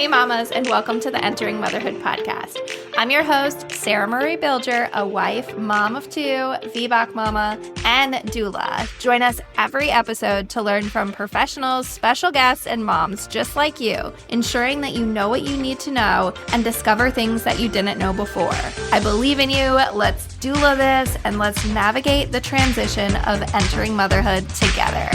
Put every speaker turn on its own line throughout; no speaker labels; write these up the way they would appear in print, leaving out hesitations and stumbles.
Hey mamas, and welcome to the Entering Motherhood podcast. I'm your host, Sarah Marie Bilger, a wife, mom of two, VBAC mama, and doula. Join us every episode to learn from professionals, special guests, and moms just like you, ensuring that you know what you need to know and discover things that you didn't know before. I believe in you. Let's doula this, and let's navigate the transition of entering motherhood together.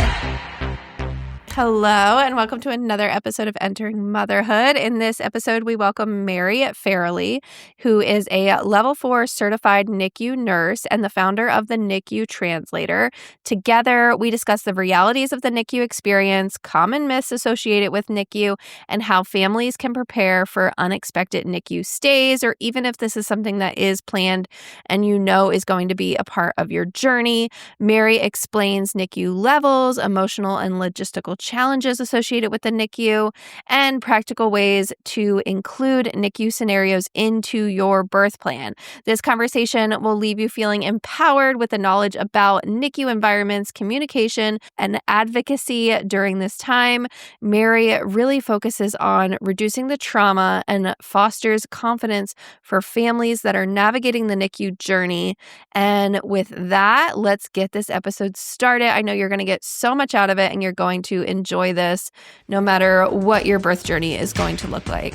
Hello, and welcome to another episode of Entering Motherhood. In this episode, we welcome Mary Farrelly, who is a Level 4 certified NICU nurse and the founder of the NICU Translator. Together, we discuss the realities of the NICU experience, common myths associated with NICU, and how families can prepare for unexpected NICU stays, or even if this is something that is planned and you know is going to be a part of your journey. Mary explains NICU levels, emotional and logistical challenges associated with the NICU, and practical ways to include NICU scenarios into your birth plan. This conversation will leave you feeling empowered with the knowledge about NICU environments, communication, and advocacy during this time. Mary really focuses on reducing the trauma and fosters confidence for families that are navigating the NICU journey. And with that, let's get this episode started. I know you're going to get so much out of it, and you're going to enjoy this no matter what your birth journey is going to look like.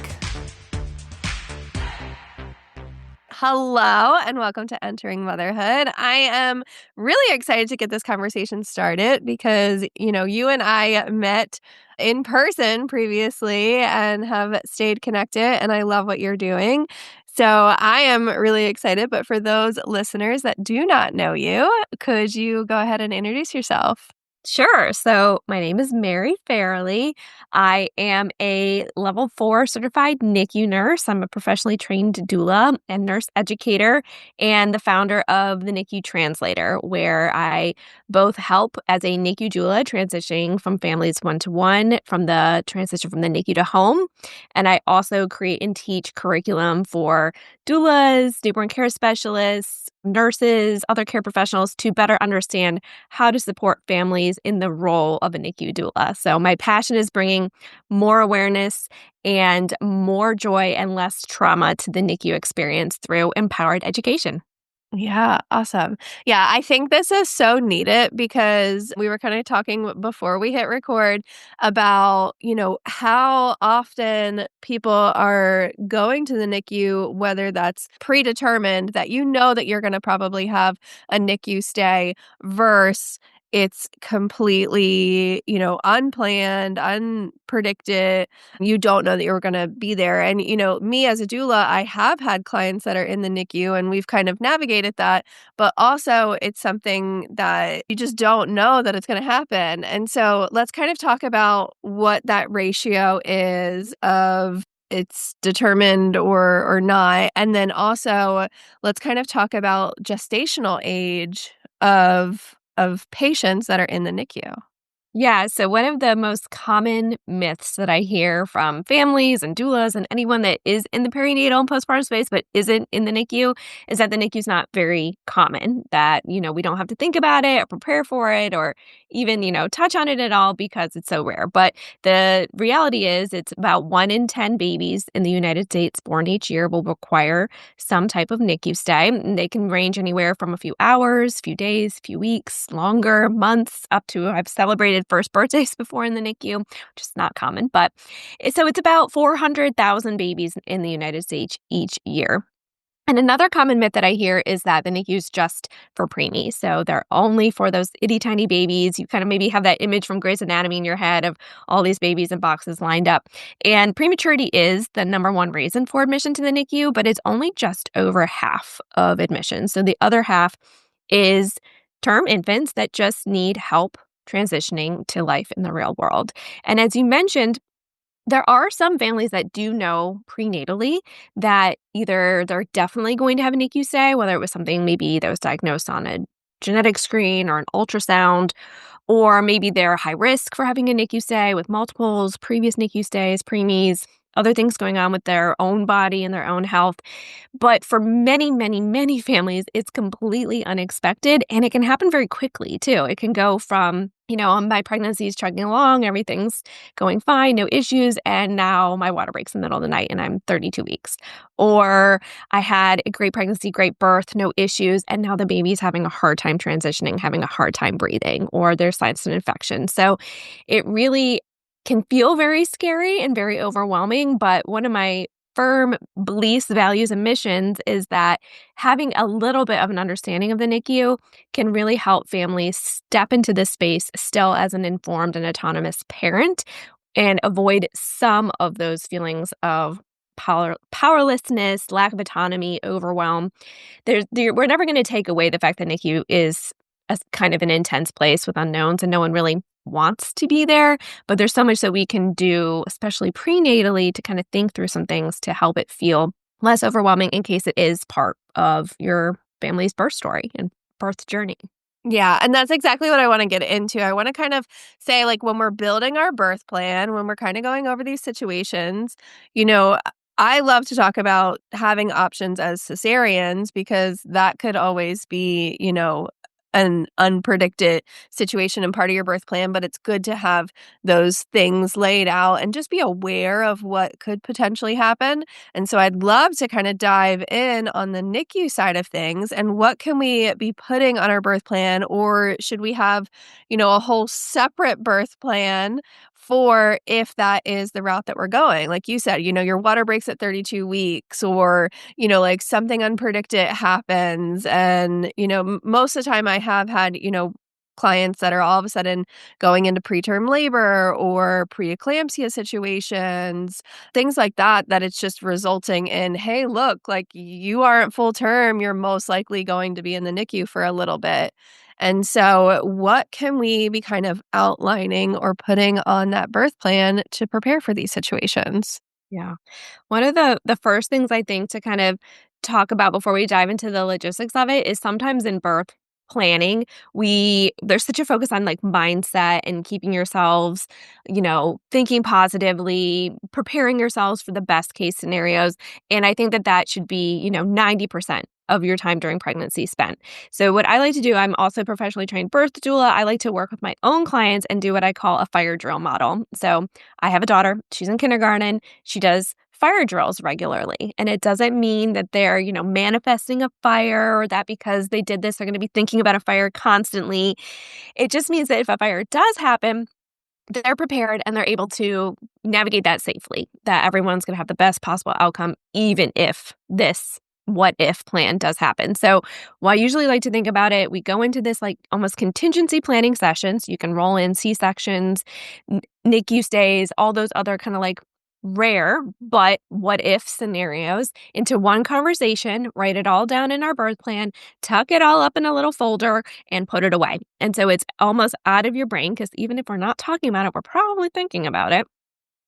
Hello, and welcome to Entering Motherhood. I am really excited to get this conversation started because, you and I met in person previously and have stayed connected, and I love what you're doing. So I am really excited, but for those listeners that do not know you, could you go ahead and introduce yourself?
Sure. So my name is Mary Farrelly. I am a Level 4 certified NICU nurse. I'm a professionally trained doula and nurse educator and the founder of the NICU Translator, where I both help as a NICU doula transitioning from families one-to-one, from the transition from the NICU to home. And I also create and teach curriculum for doulas, newborn care specialists, nurses, other care professionals to better understand how to support families in the role of a NICU doula. So my passion is bringing more awareness and more joy and less trauma to the NICU experience through empowered education.
Yeah, awesome. Yeah, I think this is so needed because we were kind of talking before we hit record about, how often people are going to the NICU, whether that's predetermined that that you're going to probably have a NICU stay versus it's completely, unplanned, unpredicted. You don't know that you're going to be there. And, me as a doula, I have had clients that are in the NICU and we've kind of navigated that. But also it's something that you just don't know that it's going to happen. And so let's kind of talk about what that ratio is of it's determined or not. And then also let's kind of talk about gestational age of patients that are in the NICU.
Yeah, so one of the most common myths that I hear from families and doulas and anyone that is in the perinatal and postpartum space but isn't in the NICU is that the NICU is not very common, that, we don't have to think about it or prepare for it or even, touch on it at all because it's so rare. But the reality is it's about 1 in 10 babies in the United States born each year will require some type of NICU stay. And they can range anywhere from a few hours, few days, few weeks, longer, months, up to I've celebrated first birthdays before in the NICU, which is not common. But so it's about 400,000 babies in the United States each year. And another common myth that I hear is that the NICU is just for preemies. So they're only for those itty tiny babies. You kind of maybe have that image from Grey's Anatomy in your head of all these babies in boxes lined up. And prematurity is the number one reason for admission to the NICU, but it's only just over half of admissions. So the other half is term infants that just need help transitioning to life in the real world. And as you mentioned, there are some families that do know prenatally that either they're definitely going to have a NICU stay, whether it was something maybe that was diagnosed on a genetic screen or an ultrasound, or maybe they're high risk for having a NICU stay with multiples, previous NICU stays, preemies, other things going on with their own body and their own health. But for many, many, many families, it's completely unexpected, and it can happen very quickly too. It can go from, my pregnancy is chugging along, everything's going fine, no issues, and now my water breaks in the middle of the night and I'm 32 weeks. Or I had a great pregnancy, great birth, no issues, and now the baby's having a hard time transitioning, having a hard time breathing, or there's signs of an infection. So it really can feel very scary and very overwhelming, but one of my firm beliefs, values, and missions is that having a little bit of an understanding of the NICU can really help families step into this space still as an informed and autonomous parent and avoid some of those feelings of powerlessness, lack of autonomy, overwhelm. We're never going to take away the fact that NICU is a kind of an intense place with unknowns and no one really wants to be there, but there's so much that we can do, especially prenatally, to kind of think through some things to help it feel less overwhelming in case it is part of your family's birth story and birth journey.
Yeah, and that's exactly what I wanna get into. I wanna kind of say, like, when we're building our birth plan, when we're kinda going over these situations, I love to talk about having options as cesareans because that could always be, an unpredicted situation and part of your birth plan, but it's good to have those things laid out and just be aware of what could potentially happen. And so I'd love to kind of dive in on the NICU side of things and what can we be putting on our birth plan, or should we have, a whole separate birth plan for if that is the route that we're going. Like you said, your water breaks at 32 weeks, or like something unpredicted happens. And, most of the time I have had, clients that are all of a sudden going into preterm labor or preeclampsia situations, things like that, that it's just resulting in, hey, look, like you aren't full term, you're most likely going to be in the NICU for a little bit. And so, what can we be kind of outlining or putting on that birth plan to prepare for these situations?
Yeah. One of the first things I think to kind of talk about before we dive into the logistics of it is sometimes in birth planning, there's such a focus on like mindset and keeping yourselves, thinking positively, preparing yourselves for the best case scenarios. And I think that should be, 90% of your time during pregnancy spent. So what I like to do, I'm also a professionally trained birth doula. I like to work with my own clients and do what I call a fire drill model. So I have a daughter, she's in kindergarten. She does fire drills regularly. And it doesn't mean that they're, manifesting a fire or that because they did this, they're going to be thinking about a fire constantly. It just means that if a fire does happen, they're prepared and they're able to navigate that safely, that everyone's going to have the best possible outcome, even if this what if plan does happen. So what I usually like to think about it, we go into this like almost contingency planning sessions. You can roll in C-sections, NICU stays, all those other kind of like rare but what if scenarios into one conversation, write it all down in our birth plan, tuck it all up in a little folder and put it away. And so it's almost out of your brain because even if we're not talking about it, we're probably thinking about it.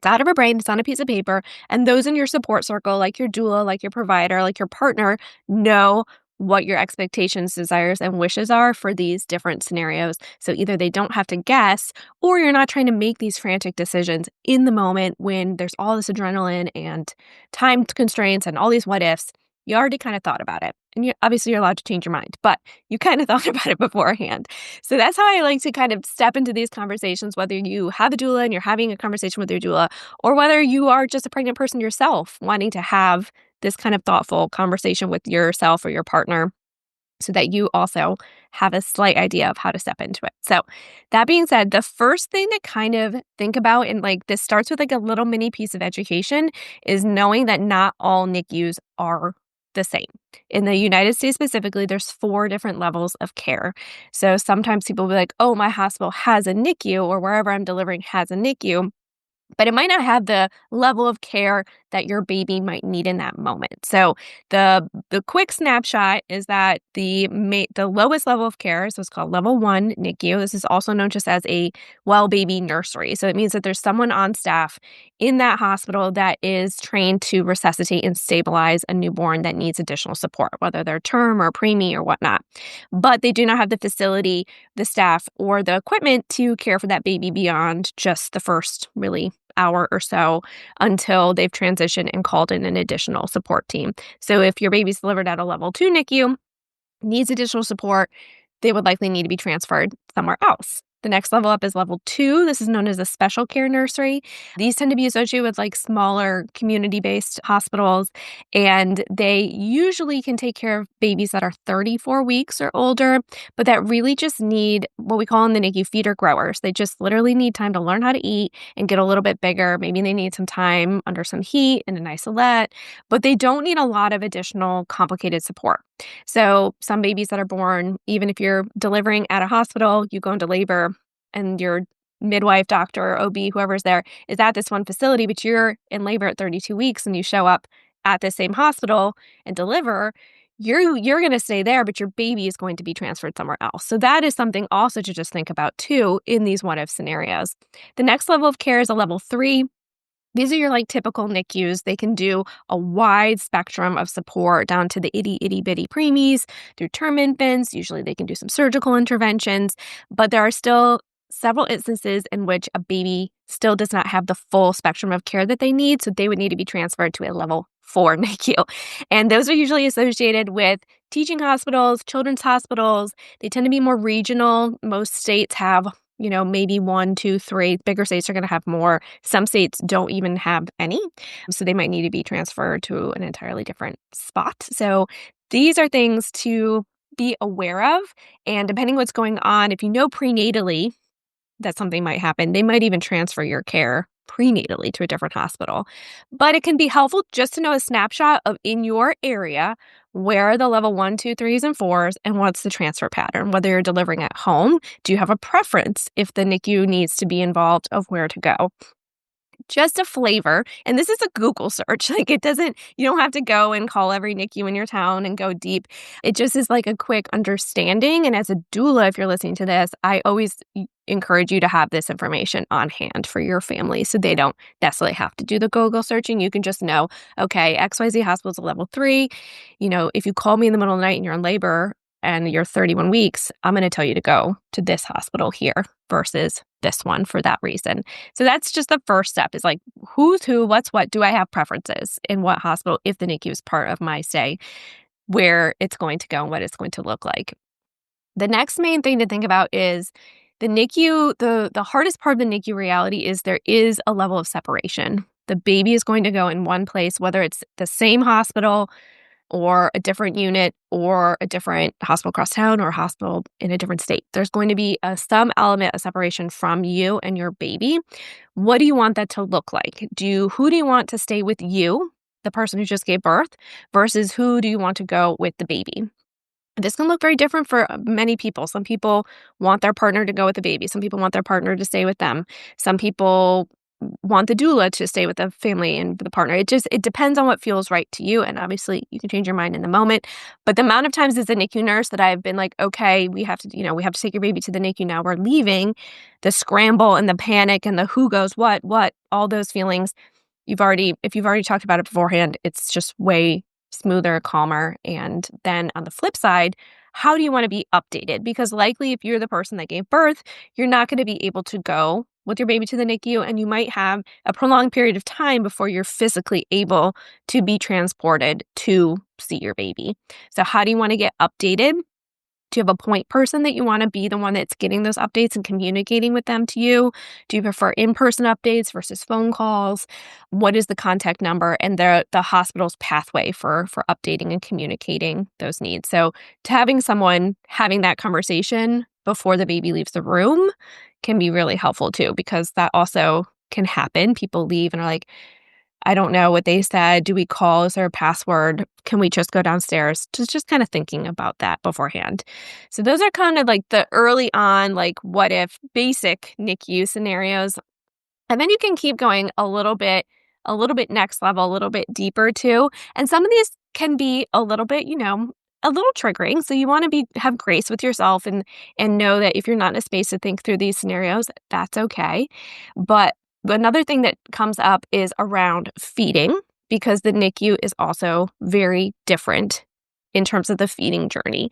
It's out of our brain, it's on a piece of paper, and those in your support circle, like your doula, like your provider, like your partner, know what your expectations, desires, and wishes are for these different scenarios. So either they don't have to guess, or you're not trying to make these frantic decisions in the moment when there's all this adrenaline and time constraints and all these what ifs. You already kind of thought about it. And obviously you're allowed to change your mind, but you kind of thought about it beforehand. So that's how I like to kind of step into these conversations, whether you have a doula and you're having a conversation with your doula, or whether you are just a pregnant person yourself wanting to have this kind of thoughtful conversation with yourself or your partner so that you also have a slight idea of how to step into it. So that being said, the first thing to kind of think about, and like this starts with like a little mini piece of education, is knowing that not all NICUs are the same. In the United States specifically, there's 4 different levels of care. So sometimes people will be like, oh, my hospital has a NICU or wherever I'm delivering has a NICU. But it might not have the level of care that your baby might need in that moment. So the quick snapshot is that the lowest level of care is what's called level 1 NICU. This is also known just as a well baby nursery. So it means that there's someone on staff in that hospital that is trained to resuscitate and stabilize a newborn that needs additional support, whether they're term or preemie or whatnot. But they do not have the facility, the staff, or the equipment to care for that baby beyond just the first really hour or so until they've transitioned and called in an additional support team. So if your baby's delivered at a level 2 NICU, needs additional support, they would likely need to be transferred somewhere else. The next level up is level 2. This is known as a special care nursery. These tend to be associated with like smaller community-based hospitals, and they usually can take care of babies that are 34 weeks or older, but that really just need what we call in the NICU feeder growers. They just literally need time to learn how to eat and get a little bit bigger. Maybe they need some time under some heat in an isolette, but they don't need a lot of additional complicated support. So some babies that are born, even if you're delivering at a hospital, you go into labor and your midwife, doctor, or OB, whoever's there, is at this one facility, but you're in labor at 32 weeks and you show up at the same hospital and deliver, you're going to stay there, but your baby is going to be transferred somewhere else. So that is something also to just think about too in these what-if scenarios. The next level of care is a level 3. These are your like typical NICUs. They can do a wide spectrum of support down to the itty bitty preemies through term infants. Usually they can do some surgical interventions, but there are still several instances in which a baby still does not have the full spectrum of care that they need. So they would need to be transferred to a level 4 NICU. And those are usually associated with teaching hospitals, children's hospitals. They tend to be more regional. Most states have maybe 1, 2, 3. Bigger states are going to have more. Some states don't even have any. So they might need to be transferred to an entirely different spot. So these are things to be aware of. And depending what's going on, if you know prenatally that something might happen, they might even transfer your care prenatally to a different hospital. But it can be helpful just to know a snapshot of in your area, where are the level 1, 2, 3s, and 4s, and what's the transfer pattern? Whether you're delivering at home, do you have a preference if the NICU needs to be involved of where to go? Just a flavor. And this is a Google search. Like you don't have to go and call every NICU in your town and go deep. It just is like a quick understanding. And as a doula, if you're listening to this, I always encourage you to have this information on hand for your family so they don't necessarily have to do the Google searching. You can just know, okay, XYZ hospital is a level 3. If you call me in the middle of the night and you're in labor and you're 31 weeks, I'm going to tell you to go to this hospital here versus this one for that reason. So that's just the first step is like, who's who, what's what, do I have preferences in what hospital if the NICU is part of my stay, where it's going to go and what it's going to look like. The next main thing to think about is the NICU, the hardest part of the NICU reality is there is a level of separation. The baby is going to go in one place, whether it's the same hospital or a different unit or a different hospital across town or a hospital in a different state. There's going to be some element of separation from you and your baby. What do you want that to look like? Who do you want to stay with you, the person who just gave birth, versus who do you want to go with the baby? This can look very different for many people. Some people want their partner to go with the baby. Some people want their partner to stay with them. Some people want the doula to stay with the family and the partner. It depends on what feels right to you. And obviously you can change your mind in the moment. But the amount of times as a NICU nurse that I've been like, okay, we have to take your baby to the NICU now. We're leaving. The scramble and the panic and the who goes what, all those feelings. If you've already talked about it beforehand, it's just way smoother, calmer. And then on the flip side, how do you want to be updated? Because likely if you're the person that gave birth, you're not going to be able to go with your baby to the NICU, and you might have a prolonged period of time before you're physically able to be transported to see your baby. So how do you want to get updated? Do you have a point person that you want to be the one that's getting those updates and communicating with them to you? Do you prefer in-person updates versus phone calls? What is the contact number and the hospital's pathway for updating and communicating those needs? So to having someone having that conversation before the baby leaves the room can be really helpful too, because that also can happen. People leave and are like, I don't know what they said. Do we call? Is there a password? Can we just go downstairs? Just kind of thinking about that beforehand. So those are kind of like the early on, like what if basic NICU scenarios. And then you can keep going a little bit next level, a little bit deeper too. And some of these can be a little bit, a little triggering. So you want to have grace with yourself and know that if you're not in a space to think through these scenarios, that's okay. But another thing that comes up is around feeding, because the NICU is also very different in terms of the feeding journey.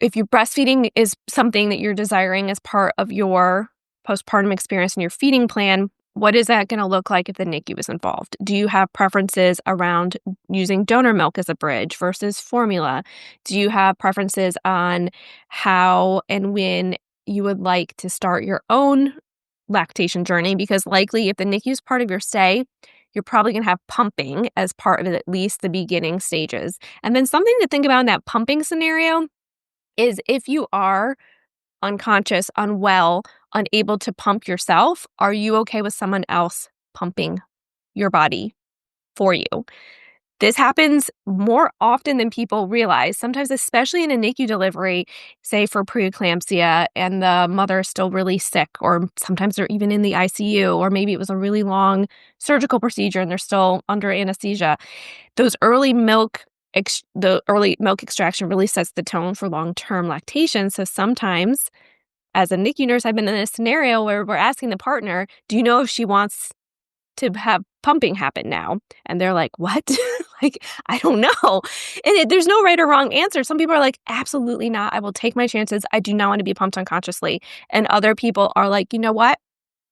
If your breastfeeding is something that you're desiring as part of your postpartum experience and your feeding plan, What is that gonna look like if the NICU is involved? Do you have preferences around using donor milk as a bridge versus formula? Do you have preferences on how and when you would like to start your own lactation journey? Because likely if the NICU is part of your stay, you're probably gonna have pumping as part of at least the beginning stages. And then something to think about in that pumping scenario is if you are unconscious, unwell, unable to pump yourself, are you okay with someone else pumping your body for you? This happens more often than people realize, sometimes, especially in a NICU delivery, say for preeclampsia, and the mother is still really sick, or sometimes they're even in the ICU, or maybe it was a really long surgical procedure and they're still under anesthesia. Those the early milk extraction really sets the tone for long-term lactation. So sometimes as a NICU nurse, I've been in a scenario where we're asking the partner, do you know if she wants to have pumping happen now? And they're like, what? Like, I don't know. And there's no right or wrong answer. Some people are like, absolutely not. I will take my chances. I do not want to be pumped unconsciously. And other people are like, you know what?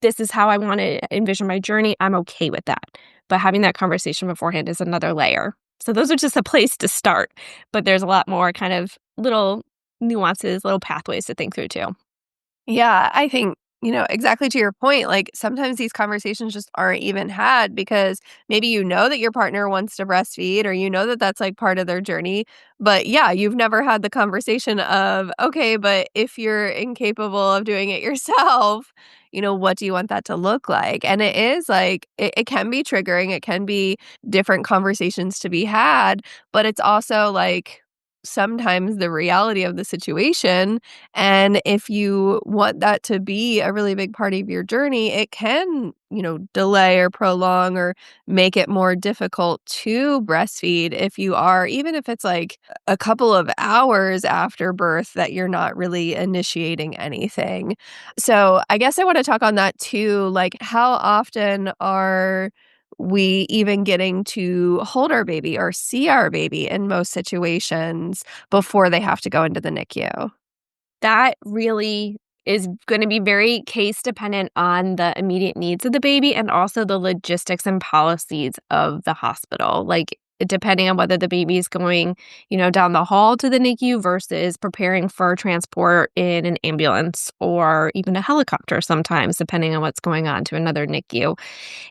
This is how I want to envision my journey. I'm okay with that. But having that conversation beforehand is another layer. So those are just a place to start. But there's a lot more kind of little nuances, little pathways to think through too.
Yeah, I think, exactly to your point, like sometimes these conversations just aren't even had because maybe you know that your partner wants to breastfeed or you know that that's like part of their journey. But yeah, you've never had the conversation of, okay, but if you're incapable of doing it yourself, what do you want that to look like? And it is like, it can be triggering, it can be different conversations to be had, but it's also like, sometimes the reality of the situation. And if you want that to be a really big part of your journey, it can, delay or prolong or make it more difficult to breastfeed if you are, even if it's like a couple of hours after birth that you're not really initiating anything. So I guess I want to talk on that too. Like, how often are we even getting to hold our baby or see our baby in most situations before they have to go into the NICU?
That really is going to be very case dependent on the immediate needs of the baby and also the logistics and policies of the hospital. Like, depending on whether the baby is going, down the hall to the NICU versus preparing for transport in an ambulance or even a helicopter sometimes, depending on what's going on to another NICU.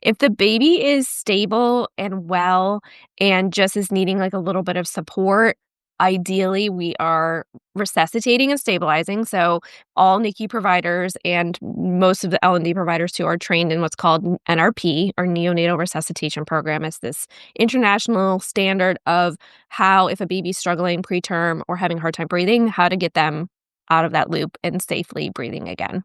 If the baby is stable and well and just is needing like a little bit of support, ideally we are resuscitating and stabilizing. So all NICU providers and most of the L&D providers too are trained in what's called NRP, or neonatal resuscitation program. It's this international standard of how, if a baby's struggling preterm or having a hard time breathing, how to get them out of that loop and safely breathing again.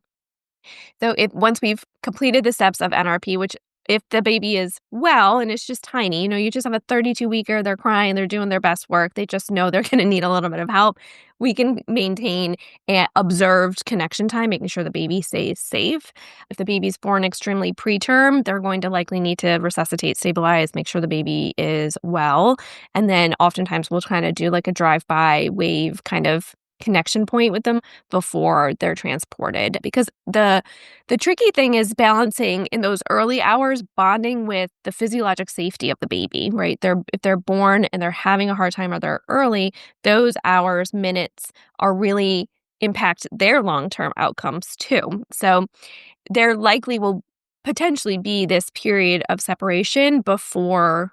So if once we've completed the steps of NRP, which if the baby is well and it's just tiny, you just have a 32-weeker, they're crying, they're doing their best work, they just know they're going to need a little bit of help, we can maintain an observed connection time, making sure the baby stays safe. If the baby's born extremely preterm, they're going to likely need to resuscitate, stabilize, make sure the baby is well. And then oftentimes we'll kind of do like a drive-by wave kind of connection point with them before they're transported, because the tricky thing is balancing in those early hours bonding with the physiologic safety of the baby, right? If they're born and they're having a hard time or they're early, those hours, minutes are really impact their long-term outcomes too. So there likely will potentially be this period of separation before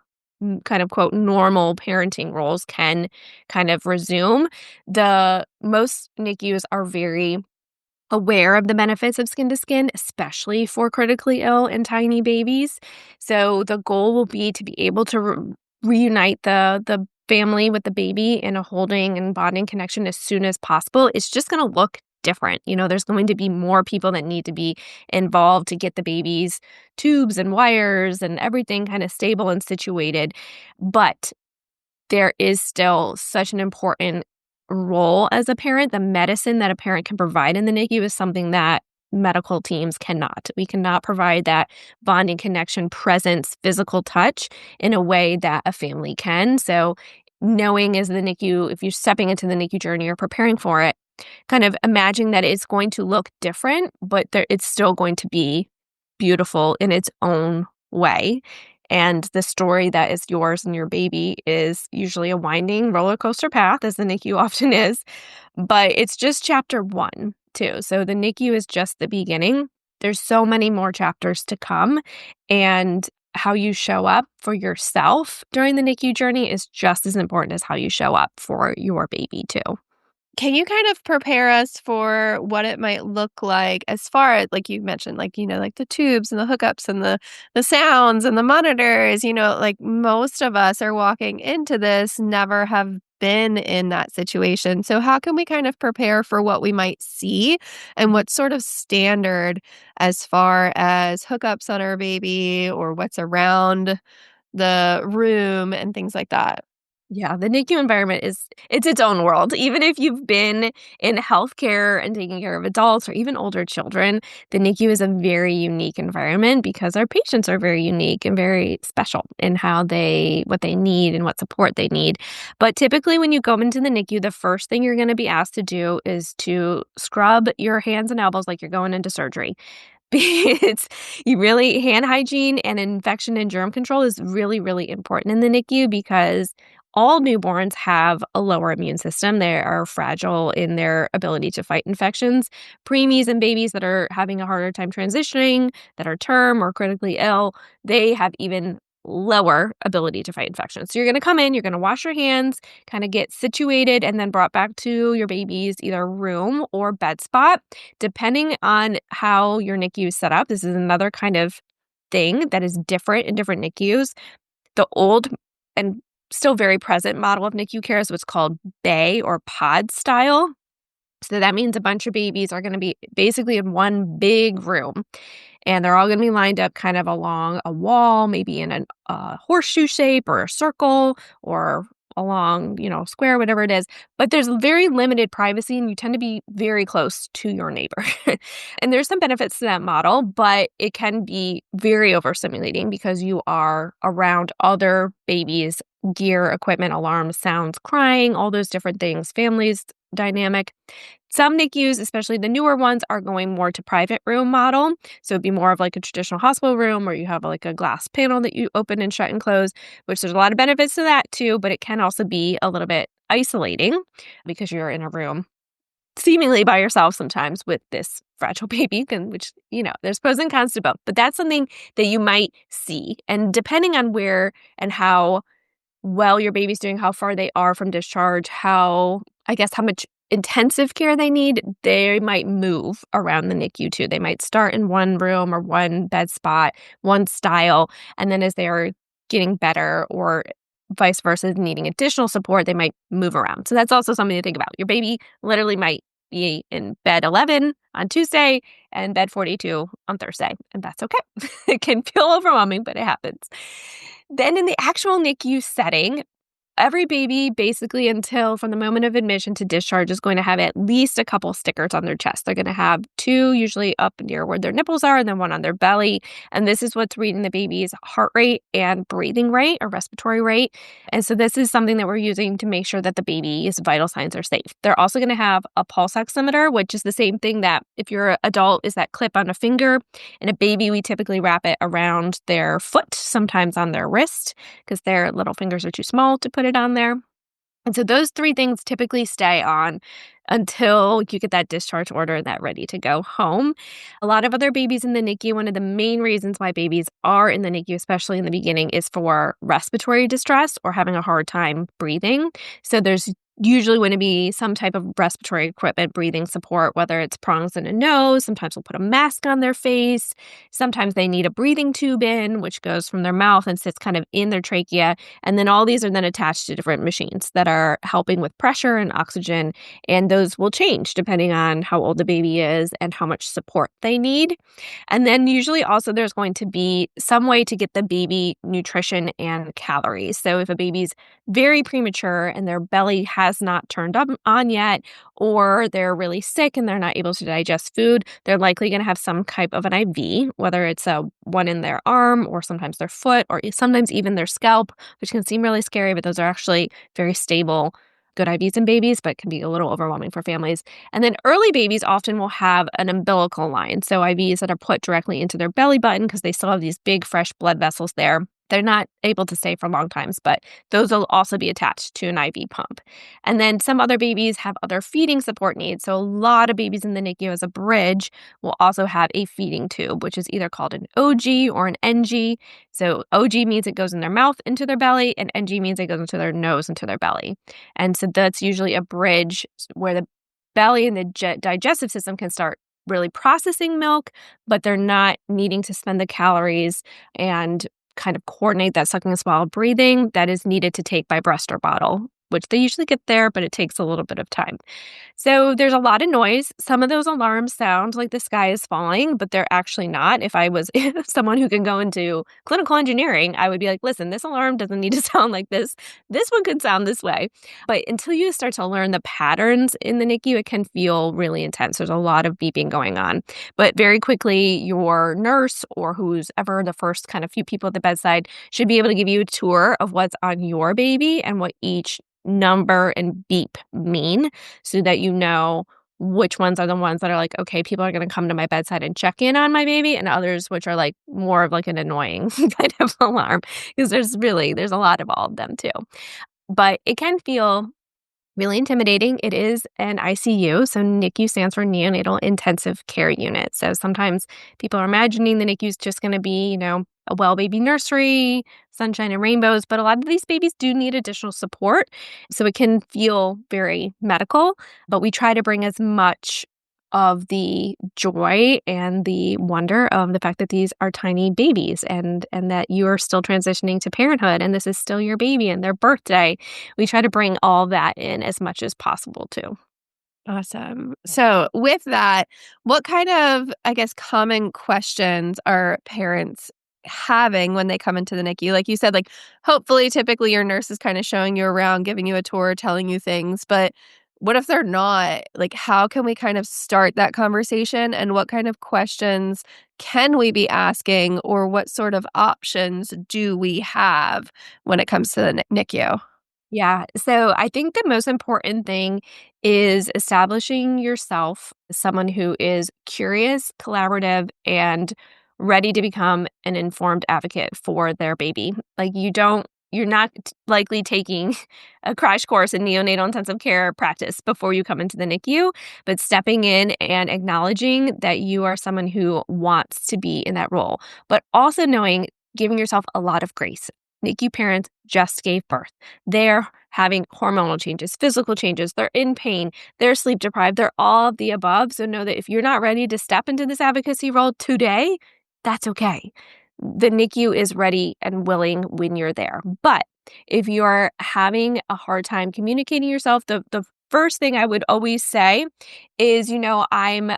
kind of quote normal parenting roles can kind of resume. The most NICUs are very aware of the benefits of skin to skin, especially for critically ill and tiny babies. So the goal will be to be able to reunite the family with the baby in a holding and bonding connection as soon as possible. It's just going to look different. There's going to be more people that need to be involved to get the baby's tubes and wires and everything kind of stable and situated. But there is still such an important role as a parent. The medicine that a parent can provide in the NICU is something that medical teams cannot. We cannot provide that bonding connection, presence, physical touch in a way that a family can. So knowing as the NICU, if you're stepping into the NICU journey or preparing for it, kind of imagining that it's going to look different, but it's still going to be beautiful in its own way. And the story that is yours and your baby is usually a winding roller coaster path, as the NICU often is, but it's just chapter one, too. So the NICU is just the beginning. There's so many more chapters to come, and how you show up for yourself during the NICU journey is just as important as how you show up for your baby, too.
Can you kind of prepare us for what it might look like as far as, like you mentioned, like, like the tubes and the hookups and the sounds and the monitors, like most of us are walking into this, never have been in that situation. So how can we kind of prepare for what we might see and what's sort of standard as far as hookups on our baby or what's around the room and things like that?
Yeah, the NICU environment it's its own world. Even if you've been in healthcare and taking care of adults or even older children, the NICU is a very unique environment because our patients are very unique and very special in what they need and what support they need. But typically when you go into the NICU, the first thing you're going to be asked to do is to scrub your hands and elbows like you're going into surgery. It's hand hygiene and infection and germ control is really, really important in the NICU because all newborns have a lower immune system. They are fragile in their ability to fight infections. Preemies and babies that are having a harder time transitioning, that are term or critically ill, they have even lower ability to fight infections. So you're going to come in, you're going to wash your hands, kind of get situated, and then brought back to your baby's either room or bed spot, depending on how your NICU is set up. This is another kind of thing that is different in different NICUs. The old and still very present model of NICU care is what's called bay or pod style. So that means a bunch of babies are going to be basically in one big room. And they're all going to be lined up kind of along a wall, maybe in a horseshoe shape or a circle or along, square, whatever it is. But there's very limited privacy and you tend to be very close to your neighbor. And there's some benefits to that model, but it can be very overstimulating because you are around other babies, gear, equipment, alarms, sounds, crying, all those different things, families dynamic. Some NICUs, especially the newer ones, are going more to private room model. So it'd be more of like a traditional hospital room where you have like a glass panel that you open and shut and close, which there's a lot of benefits to that too, but it can also be a little bit isolating because you're in a room seemingly by yourself sometimes with this fragile baby, which, there's pros and cons to both. But that's something that you might see. And depending on where and how well your baby's doing, how far they are from discharge, how much intensive care they need, they might move around the NICU too. They might start in one room or one bed spot, one style, and then as they are getting better or vice versa, needing additional support, they might move around. So that's also something to think about. Your baby literally might be in bed 11 on Tuesday and bed 42 on Thursday, and that's okay. It can feel overwhelming, but it happens. Then in the actual NICU setting, every baby basically until from the moment of admission to discharge is going to have at least a couple stickers on their chest. They're going to have two usually up near where their nipples are and then one on their belly. And this is what's reading the baby's heart rate and breathing rate or respiratory rate. And so this is something that we're using to make sure that the baby's vital signs are safe. They're also going to have a pulse oximeter, which is the same thing that if you're an adult is that clip on a finger. And a baby, we typically wrap it around their foot, sometimes on their wrist, because their little fingers are too small to put it on there. And so those three things typically stay on until you get that discharge order and that ready to go home. A lot of other babies in the NICU, one of the main reasons why babies are in the NICU, especially in the beginning, is for respiratory distress or having a hard time breathing. So there's usually going to be some type of respiratory equipment, breathing support, whether it's prongs in a nose. Sometimes we'll put a mask on their face. Sometimes they need a breathing tube in, which goes from their mouth and sits kind of in their trachea. And then all these are then attached to different machines that are helping with pressure and oxygen. And those will change depending on how old the baby is and how much support they need. And then usually also there's going to be some way to get the baby nutrition and calories. So if a baby's very premature and their belly has not turned on yet, or they're really sick and they're not able to digest food, they're likely going to have some type of an IV, whether it's one in their arm or sometimes their foot or sometimes even their scalp, which can seem really scary, but those are actually very stable good IVs in babies, but can be a little overwhelming for families. And then early babies often will have an umbilical line, so IVs that are put directly into their belly button because they still have these big, fresh blood vessels there. They're not able to stay for long times, but those will also be attached to an IV pump. And then some other babies have other feeding support needs. So a lot of babies in the NICU as a bridge will also have a feeding tube, which is either called an OG or an NG. So OG means it goes in their mouth into their belly, and NG means it goes into their nose into their belly. And so that's usually a bridge where the belly and the digestive system can start really processing milk, but they're not needing to spend the calories and kind of coordinate that sucking and swallow breathing that is needed to take by breast or bottle, which they usually get there, but it takes a little bit of time. So there's a lot of noise. Some of those alarms sound like the sky is falling, but they're actually not. If I was someone who can go into clinical engineering, I would be like, listen, this alarm doesn't need to sound like this. This one could sound this way. But until you start to learn the patterns in the NICU, it can feel really intense. There's a lot of beeping going on. But very quickly, your nurse or who's ever the first kind of few people at the bedside should be able to give you a tour of what's on your baby and what each number and beep mean so that you know which ones are the ones that are like, okay, people are going to come to my bedside and check in on my baby, and others which are like more of like an annoying kind of alarm because there's a lot of all of them too. But it can feel really intimidating. It is an ICU, so NICU stands for Neonatal Intensive Care Unit. So sometimes people are imagining the NICU is just going to be, a well baby nursery, sunshine and rainbows, but a lot of these babies do need additional support. So it can feel very medical, but we try to bring as much of the joy and the wonder of the fact that these are tiny babies and that you are still transitioning to parenthood and this is still your baby and their birthday. We try to bring all that in as much as possible too.
Awesome. So, with that, what kind of, I guess, common questions are parents having when they come into the NICU? Like you said, like, hopefully, typically your nurse is kind of showing you around, giving you a tour, telling you things. But what if they're not? Like, how can we kind of start that conversation? And what kind of questions can we be asking? Or what sort of options do we have when it comes to the NICU?
Yeah. So I think the most important thing is establishing yourself as someone who is curious, collaborative, and ready to become an informed advocate for their baby. Like you're not likely taking a crash course in neonatal intensive care practice before you come into the NICU, but stepping in and acknowledging that you are someone who wants to be in that role, but also giving yourself a lot of grace. NICU parents just gave birth. They're having hormonal changes, physical changes. They're in pain. They're sleep deprived. They're all of the above. So know that if you're not ready to step into this advocacy role today, that's okay. The NICU is ready and willing when you're there. But if you're having a hard time communicating yourself, the first thing I would always say is, I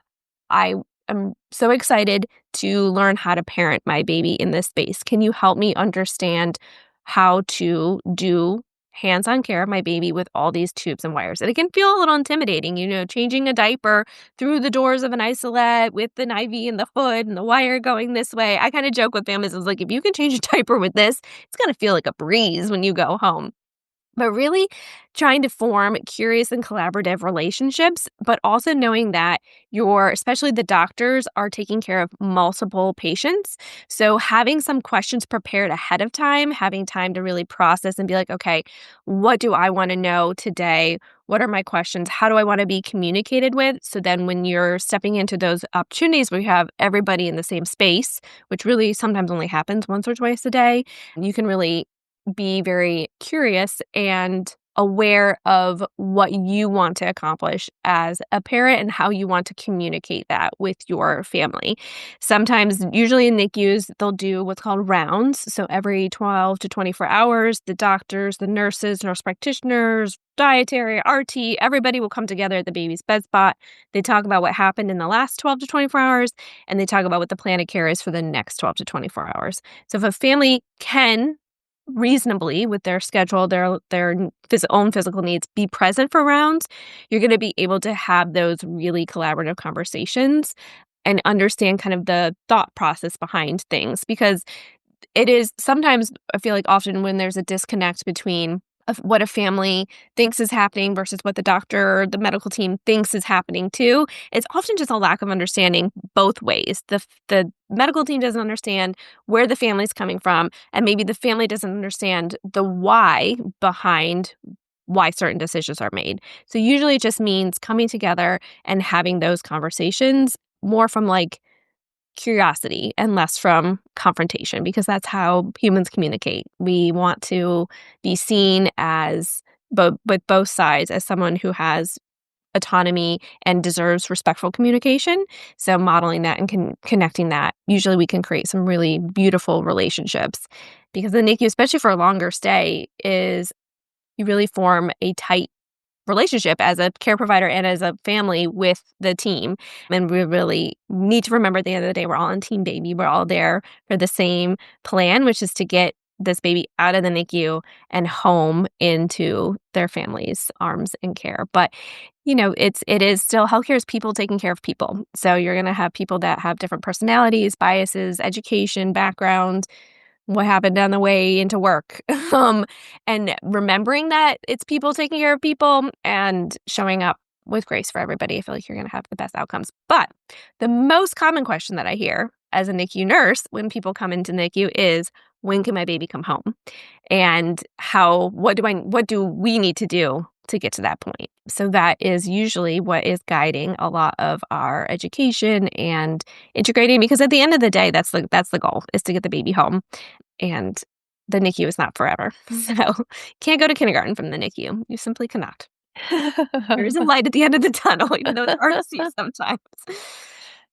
am so excited to learn how to parent my baby in this space. Can you help me understand how to do hands-on care of my baby with all these tubes and wires? And it can feel a little intimidating, changing a diaper through the doors of an isolette with an IV in the hood and the wire going this way. I kind of joke with families, it's like, if you can change a diaper with this, it's going to feel like a breeze when you go home. But really trying to form curious and collaborative relationships, but also knowing that especially the doctors, are taking care of multiple patients. So having some questions prepared ahead of time, having time to really process and be like, okay, what do I want to know today? What are my questions? How do I want to be communicated with? So then when you're stepping into those opportunities where you have everybody in the same space, which really sometimes only happens once or twice a day, you can really be very curious and aware of what you want to accomplish as a parent and how you want to communicate that with your family. Sometimes, usually in NICUs, they'll do what's called rounds. So every 12 to 24 hours, the doctors, the nurses, nurse practitioners, dietary, RT, everybody will come together at the baby's bed spot. They talk about what happened in the last 12 to 24 hours, and they talk about what the plan of care is for the next 12 to 24 hours. So if a family can reasonably with their schedule, their own physical needs, be present for rounds, you're going to be able to have those really collaborative conversations and understand kind of the thought process behind things. Because it is sometimes, I feel like often when there's a disconnect between of what a family thinks is happening versus what the doctor or the medical team thinks is happening too. It's often just a lack of understanding both ways. The medical team doesn't understand where the family's coming from, and maybe the family doesn't understand the why behind why certain decisions are made. So usually it just means coming together and having those conversations more from like curiosity and less from confrontation, because that's how humans communicate. We want to be seen as with both sides as someone who has autonomy and deserves respectful communication. So modeling that and connecting that, usually we can create some really beautiful relationships, because the NICU, especially for a longer stay, is you really form a tight relationship as a care provider and as a family with the team. And we really need to remember at the end of the day, we're all on Team Baby. We're all there for the same plan, which is to get this baby out of the NICU and home into their family's arms and care. But it is still, healthcare is people taking care of people. So you're going to have people that have different personalities, biases, education, background, what happened on the way into work. And remembering that it's people taking care of people and showing up with grace for everybody, I feel like you're going to have the best outcomes. But the most common question that I hear as a NICU nurse when people come into NICU is, when can my baby come home? And what do we need to do to get to that point? So that is usually what is guiding a lot of our education and integrating, because at the end of the day, that's the goal, is to get the baby home. And the NICU is not forever. So can't go to kindergarten from the NICU. You simply cannot. There is a light at the end of the tunnel, even though it's hard to see sometimes.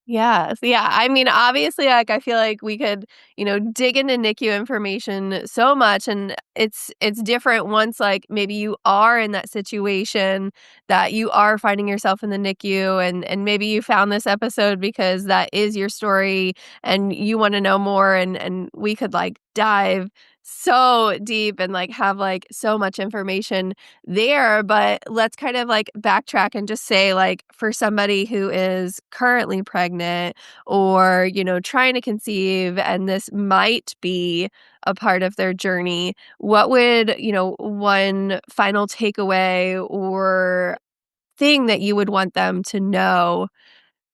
Yes. Yeah. I mean, obviously, like, I feel like we could, dig into NICU information so much, and it's different once, like, maybe you are in that situation that you are finding yourself in the NICU, and maybe you found this episode because that is your story and you want to know more, and we could like dive so deep and like have like so much information there. But let's kind of like backtrack and just say, like, for somebody who is currently pregnant or, trying to conceive, and this might be a part of their journey, what would, one final takeaway or thing that you would want them to know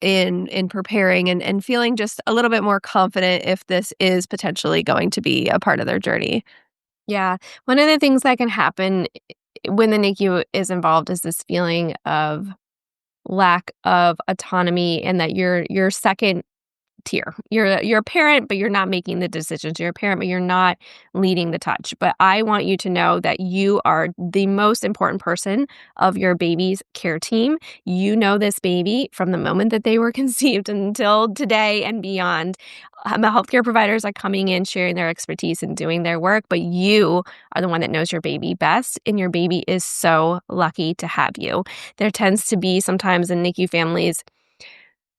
in preparing and feeling just a little bit more confident if this is potentially going to be a part of their journey?
Yeah. One of the things that can happen when the NICU is involved is this feeling of lack of autonomy, and that you're second tier. You're a parent, but you're not making the decisions. You're a parent, but you're not leading the touch. But I want you to know that you are the most important person of your baby's care team. You know this baby from the moment that they were conceived until today and beyond. The healthcare providers are coming in, sharing their expertise and doing their work, but you are the one that knows your baby best, and your baby is so lucky to have you. There tends to be sometimes in NICU families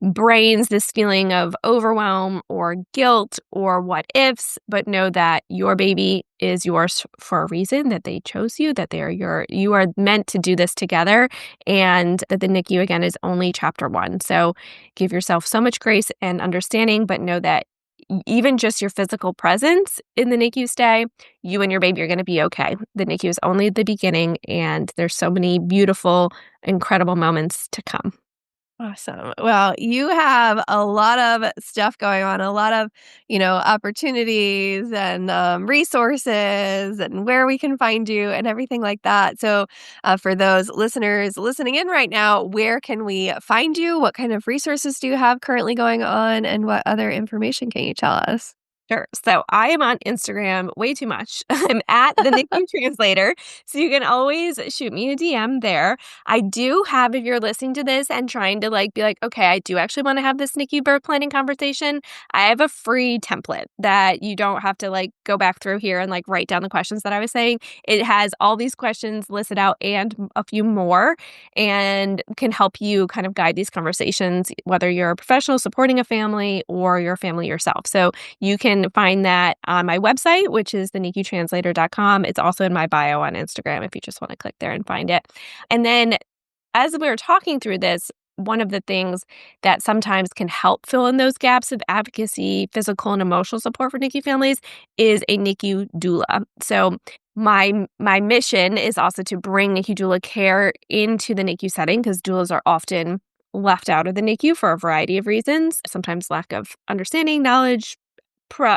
brains this feeling of overwhelm or guilt or what ifs, but know that your baby is yours for a reason, that they chose you, that you are meant to do this together, and that the NICU, again, is only chapter 1. So give yourself so much grace and understanding, but know that even just your physical presence in the NICU stay, you and your baby are going to be okay. The NICU is only the beginning, and there's so many beautiful, incredible moments to come.
Awesome. Well, you have a lot of stuff going on, a lot of, opportunities and resources and where we can find you and everything like that. So, for those listeners listening in right now, where can we find you? What kind of resources do you have currently going on? And what other information can you tell us?
Sure. So I am on Instagram way too much. I'm at the NICU Translator. So you can always shoot me a DM there. I do have, if you're listening to this and trying to be like, okay, I do actually want to have this NICU birth planning conversation, I have a free template that you don't have to go back through here and write down the questions that I was saying. It has all these questions listed out and a few more, and can help you kind of guide these conversations, whether you're a professional supporting a family or you're a family yourself. So you can find that on my website, which is thenicutranslator.com. It's also in my bio on Instagram if you just want to click there and find it. And then as we were talking through this, one of the things that sometimes can help fill in those gaps of advocacy, physical and emotional support for NICU families is a NICU doula. So my mission is also to bring NICU doula care into the NICU setting, because doulas are often left out of the NICU for a variety of reasons, sometimes lack of understanding, knowledge,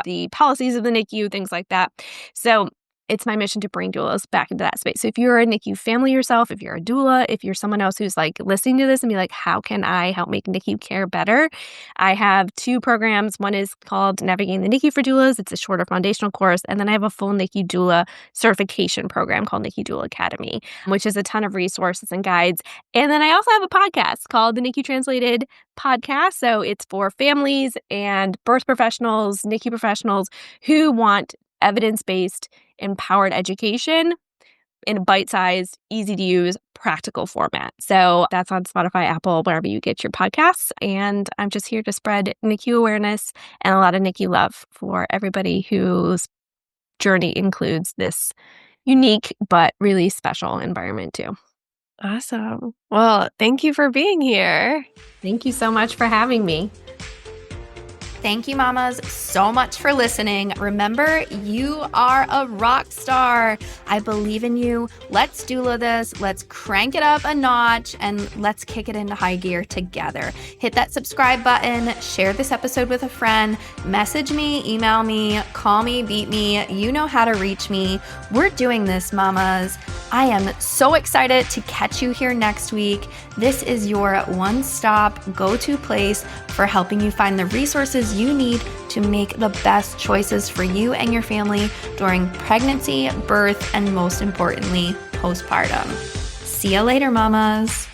the policies of the NICU, things like that. So it's my mission to bring doulas back into that space. So if you're a NICU family yourself, if you're a doula, if you're someone else who's like listening to this and be like, how can I help make NICU care better? I have 2 programs. One is called Navigating the NICU for Doulas. It's a shorter foundational course. And then I have a full NICU doula certification program called NICU Doula Academy, which is a ton of resources and guides. And then I also have a podcast called the NICU Translated podcast. So it's for families and birth professionals, NICU professionals who want evidence-based, empowered education in a bite-sized, easy-to-use, practical format. So that's on Spotify, Apple, wherever you get your podcasts. And I'm just here to spread NICU awareness and a lot of NICU love for everybody whose journey includes this unique but really special environment too.
Awesome. Well, thank you for being here.
Thank you so much for having me.
Thank you, mamas, so much for listening. Remember, you are a rock star. I believe in you. Let's doula this. Let's crank it up a notch and let's kick it into high gear together. Hit that subscribe button, share this episode with a friend, message me, email me, call me, beat me. You know how to reach me. We're doing this, mamas. I am so excited to catch you here next week. This is your one-stop go-to place for helping you find the resources you need to make the best choices for you and your family during pregnancy, birth, and most importantly, postpartum. See you later, mamas.